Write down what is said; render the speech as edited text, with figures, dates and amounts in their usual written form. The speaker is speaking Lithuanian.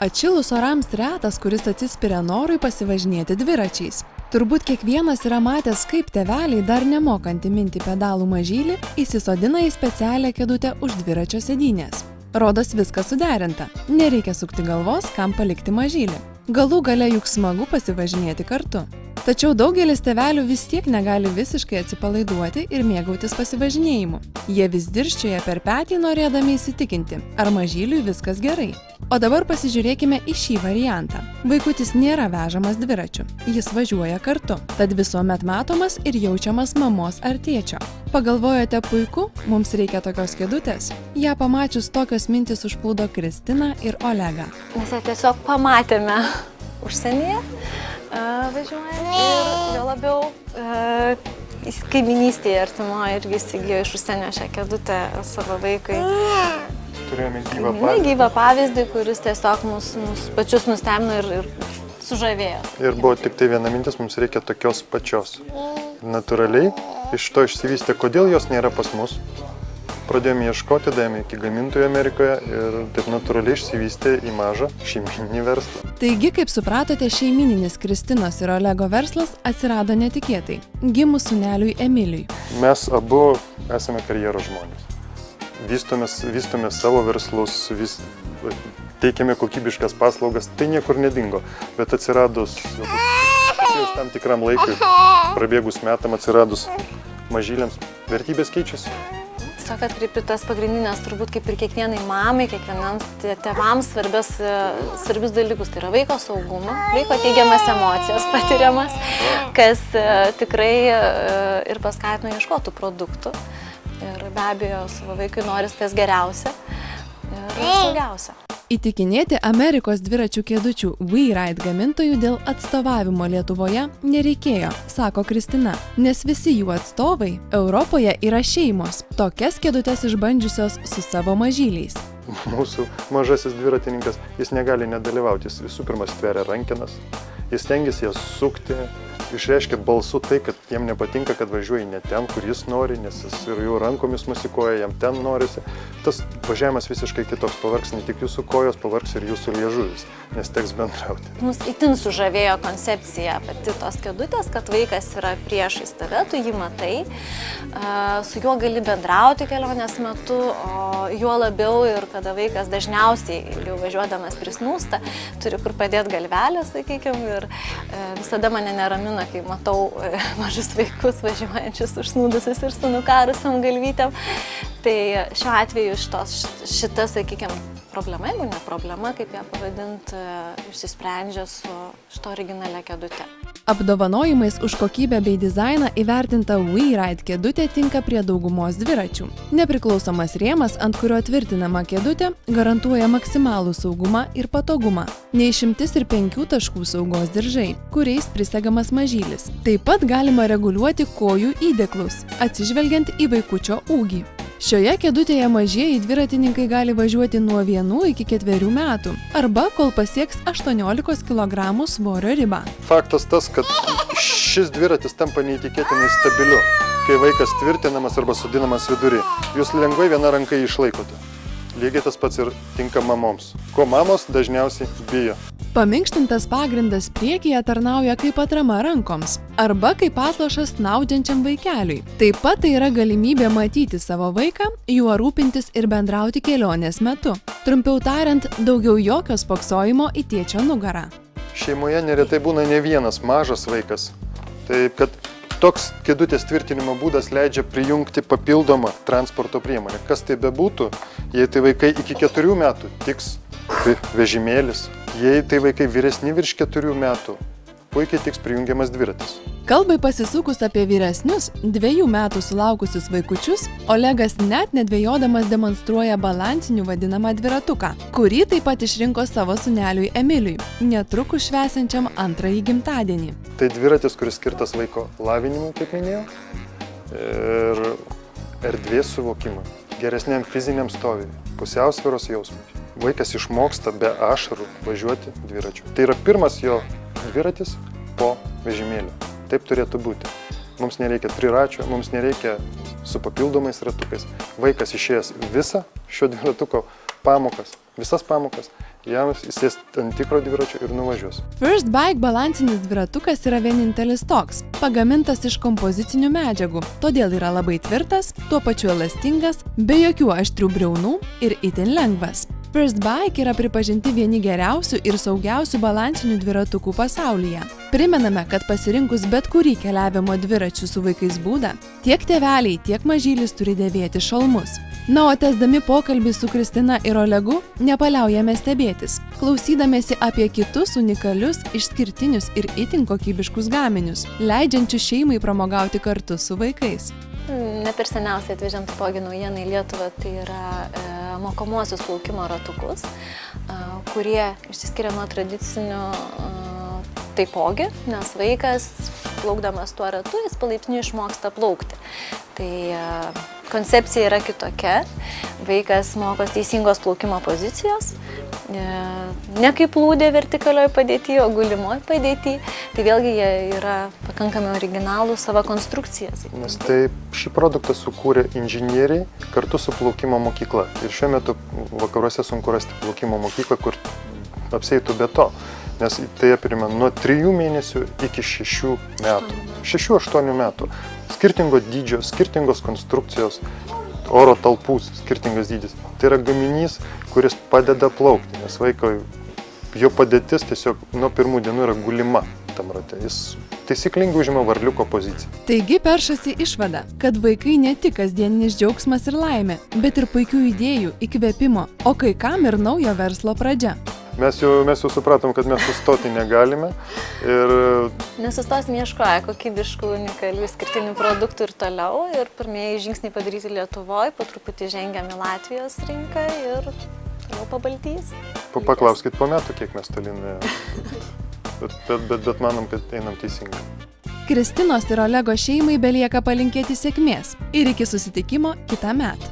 Atšilus orams retas, kuris atsispiria norui pasivažinėti dviračiais. Turbūt kiekvienas yra matęs, kaip tėveliai, dar nemokant įminti pedalų mažylį, įsisodina į specialią kėdutę už dviračio sėdynės. Rodos viskas suderinta. Nereikia sukti galvos, kam palikti mažylį. Galų gale juk smagu pasivažinėti kartu. Tačiau daugelis tėvelių vis tiek negali visiškai atsipalaiduoti ir mėgautis pasivažinėjimu. Jie vis dirsčioja per petį, norėdami įsitikinti, ar mažyliui viskas gerai. O dabar pasižiūrėkime į šį variantą. Vaikutis nėra vežamas dviračiu, jis važiuoja kartu, tad visuomet matomas ir jaučiamas mamos ar tėčio. Pagalvojote puiku, mums reikia tokios kėdutės? Ją pamačius tokios mintis užplūdo Kristiną ir Olegą. Mes ją tiesiog pamatėme užsienyje, važiuojant ir jo labiau kaiminystėje artimoje irgi įsigijo iš užsienio šią kėdutę savo vaikui. Turėjome gyvą pavyzdį, kuris tiesiog mus pačius nustebino ir sužavėjo. Ir buvo tik tai viena mintis, mums reikia tokios pačios. Natūraliai iš to išsivystė, kodėl jos nėra pas mus. Pradėjome ieškoti, davėme iki gamintojų Amerikoje ir taip natūraliai išsivystė į mažą šeimyninį verslą. Taigi, kaip supratote, šeimyninis Kristinos ir Olego verslas atsirado netikėtai, gimus sūneliui Emiliui. Mes abu esame karjeros žmonės. Vystome savo verslus, teikiame kokybiškas paslaugas, tai niekur nedingo. Bet atsiradus tam tikram laikui, prabėgus metam atsiradus mažyliams, vertybės keičiasi. Tiesiog atkreipi tas pagrindinės, turbūt kaip ir kiekvienai mamai, kiekvienams tėvams svarbius dalykus. Tai yra vaiko saugumą, vaiko teigiamas emocijas patiriamas, kas tikrai ir paskatino ieškotų produktų. Ir be abejo, savo vaikui noris kas geriausia ir saugiausia. Įtikinėti Amerikos dviračių kėdučių WeRide gamintojų dėl atstovavimo Lietuvoje nereikėjo, sako Kristina, nes visi jų atstovai Europoje yra šeimos, tokias kėdutes išbandžiusios su savo mažyliais. Mūsų mažasis dviratininkas, jis negali nedalyvauti, jis visų pirma stveria rankenas, jis stengiasi jas sukti, išreiškia balsu tai, kad jam nepatinka, kad važiuoja ne ten, kur jis nori, nes jis ir jų rankomis musikuoja, jam ten norisi. Tas važiavimas visiškai kitoks, pavargs ne tik jūsų kojos, pavargs ir jūsų liežuvis, nes teks bendrauti. Mus itin sužavėjo koncepcija pati tos kėdutės, kad vaikas yra priešais tave, tu jį matai, su juo gali bendrauti kelionės metu, o juo labiau ir kada vaikas dažniausiai, jau važiuodamas prisnūsta, turi kur padėti galvelę, sakykime, ir visada mane neramina, kai matau mažus vaikus važiuojančius užsnūdusius ir su nukarusiam galvytėm. Tai šiuo atveju šita, sakykime, problema, jeigu ne problema, kaip ją pavadinti, išsisprendžia su šito originalia kėdute. Apdovanojimais už kokybę bei dizainą įvertinta WeRide kėdutė tinka prie daugumos dviračių. Nepriklausomas rėmas, ant kurio tvirtinama kėdutė, garantuoja maksimalų saugumą ir patogumą. Neišimtis ir 5 taškų saugos diržai, kuriais prisegamas mažylis. Taip pat galima reguliuoti kojų įdėklus, atsižvelgiant į vaikučio ūgį. Šioje kėdutėje mažieji dviratininkai gali važiuoti nuo 1 iki 4 metų, arba kol pasieks 18 kg svorio ribą. Faktas tas, kad šis dviratis tampa neįtikėtinai stabiliu, kai vaikas tvirtinamas arba sodinamas vidury. Jūs lengvai viena ranka išlaikote. Lygiai tas pats ir tinka mamoms, ko mamos dažniausiai bijo. Paminkštintas pagrindas priekyje tarnauja kaip atrama rankoms arba kaip atlošas snaudžiančiam vaikeliui. Taip pat tai yra galimybė matyti savo vaiką, juo rūpintis ir bendrauti kelionės metu. Trumpiau tariant, daugiau jokio spoksojimo į tėčio nugarą. Šeimoje neretai būna ne vienas mažas vaikas. Taip, kad toks kėdutės tvirtinimo būdas leidžia prijungti papildomą transporto priemonę. Kas tai bebūtų, jei tai vaikai iki 4 metų, tiks vežimėlis. Jei tai vaikai vyresni virš 4 metų, puikiai tiks prijungiamas dviratis. Kalbai pasisukus apie vyresnius, 2 metų sulaukusius vaikučius, Olegas net nedvejodamas demonstruoja balansinių vadinamą dviratuką, kurį taip pat išrinko savo sūneliui Emiliui, netrukus švęsiančiam 2. gimtadienį. Tai dviratis, kuris skirtas vaiko lavinimui, kaip minėjau, ir erdvės suvokimui, geresniam fiziniam stoviui, pusiausvyros jausmui. Vaikas išmoksta be ašarų važiuoti dviračiu. Tai yra pirmas jo dviratis po vežimėlio. Taip turėtų būti. Mums nereikia triračio, mums nereikia su papildomais ratukais. Vaikas išėjęs visą šio dviratuko pamokas, visas pamokas, jam įsės ant tikro dviračio ir nuvažiuos. First Bike balansinis dviratukas yra vienintelis toks, pagamintas iš kompozicinių medžiagų, todėl yra labai tvirtas, tuo pačiu elastingas, be jokių aštrių briaunų ir itin lengvas. First Bike yra pripažinti vieni geriausių ir saugiausių balansinių dviratukų pasaulyje. Primename, kad pasirinkus bet kurį keliavimo dviračių su vaikais būdą, tiek tėveliai, tiek mažylis turi dėvėti šalmus. Na, o tęsdami pokalbį su Kristina ir Olegu, nepaliaujame stebėtis, klausydamėsi apie kitus unikalius, išskirtinius ir itin kokybiškus gaminius, leidžiančius šeimai pramogauti kartu su vaikais. Ne per seniausiai atvežėm taipogi naujieną į Lietuvą, tai yra mokomuosius plaukimo ratukus, kurie išsiskiria nuo tradicinių taipogi, nes vaikas, plaukdamas tuo ratu, jis palaipsniui išmoksta plaukti. Tai koncepcija yra kitokia, vaikas mokos teisingos plaukimo pozicijos, ne kaip plūdė vertikalioj padėty, o gulimoj padėty, tai vėlgi jie yra pakankamai originalų savo konstrukcijas. Nes tai šį produktą sukūrė inžinieriai kartu su plaukimo mokykla. Ir šiuo metu vakaruose sunku rasti plaukimo mokyklą, kur apsieitų be to. Nes tai apima nuo 3 mėnesių iki 6 metų. 6-8 metų. Skirtingo dydžio, skirtingos konstrukcijos, oro talpų skirtingas dydis. Tai yra gaminys, kuris padeda plaukti, nes vaiko jo padėtis tiesiog nuo pirmų dienų yra gulima tam rate. Jis taisyklingai užima varliuko poziciją. Taigi peršasi išvada, kad vaikai ne tik kasdieninis džiaugsmas ir laimė, bet ir puikių idėjų, įkvėpimo, o kai kam ir naujo verslo pradžia. Mes jau supratom, kad mes sustoti negalime ir... Nesustosim ieškoję kokybiškų, unikalių, skirtinių produktų ir toliau. Ir pirmieji žingsniai padaryti Lietuvoje, po truputį žengiam į Latvijos rinką ir toliau pabaltys. Paklauskit po metų, kiek mes toli nuėjome. Bet manom, kad einam teisingai. Kristinos ir Olego šeimai belieka palinkėti sėkmės ir iki susitikimo kitąmet.